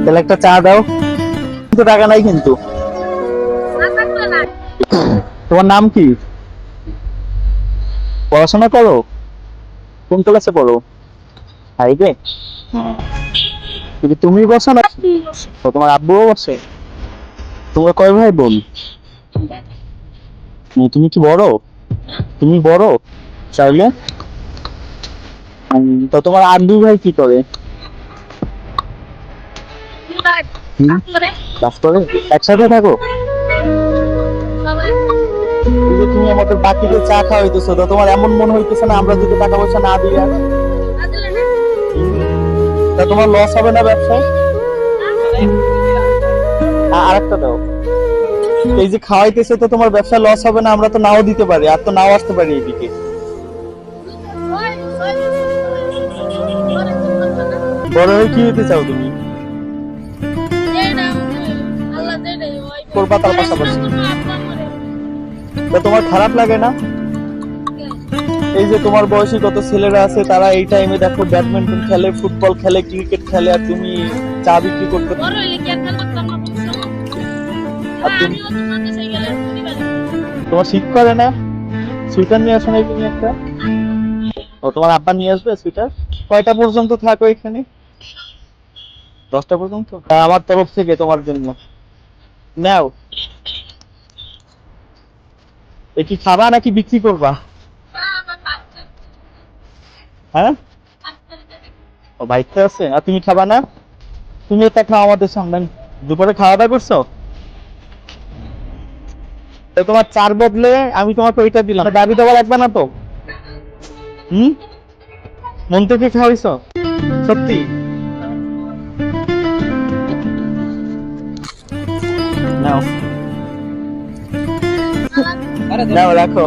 তাহলে একটা চা দাও। কিন্তু টাকা নাই কিন্তু। তোমার নাম কি? পড়াশোনা করো? কোন ক্লাসে পড়ো? হাইবে? কিন্তু তুমি বসো না? তো তোমার আব্বুও বসে? তোমরা কয় ভাই বোন? তুমি কি বড়? তুমি বড় চাইলে? তো তোমার আর দুই ভাই কি করে? ক্লাস করে? একসাথে থাকো? এই যে তুমি আমাদের বাকিদের চা খাওয়াইতেছো, তো তোমার এমন মনে হইতেছে না আমরা যদি টাকা পয়সা না দিই? তা তোমার লস হবে না ব্যবসায়? আরেকটা দাও। এই যে খাওয়াইতেছে, তো তোমার ব্যবসা লস হবে না? আমরা তো নাও দিতে পারি, আর তো নাও আসতে পারি এইদিকে। বড় হয়ে কি হতে চাও তুমি? করবা তার পাশাপাশি। তা তোমার খারাপ লাগে না? এই যে তোমার বয়সী কত ছেলেরা আছে, তারা এই টাইমে দেখো ব্যাডমিন্টন খেলে, ফুটবল খেলে, ক্রিকেট খেলে, আর তুমি চা বিক্রি করতে। তোমার শীত করে না? সুইটার নিয়ে আসো নাই তুমি একটা? ও, তোমার আব্বা নিয়ে আসবে সুইটার। কয়টা পর্যন্ত থাকো এখানে? 10টা পর্যন্ত? আমার তরফ থেকে তোমার জন্য নাও। এ কি খাবা নাকি বিক্রি করবা? হ্যাঁ, ও বাইকটা আছে, আর তুমি খাবা না? তুমি এটা খাও আমাদের সামনে। দুপুরে খাওয়া দাওয়া করছো? তো তোমার চার বদলে আমি তোমাকে ওইটা দিলাম, দাবি দেওয়া লাগবে না তো? হুম, মন থেকে খাওয়াইছো? সত্যি? নাও, নাও রাখো।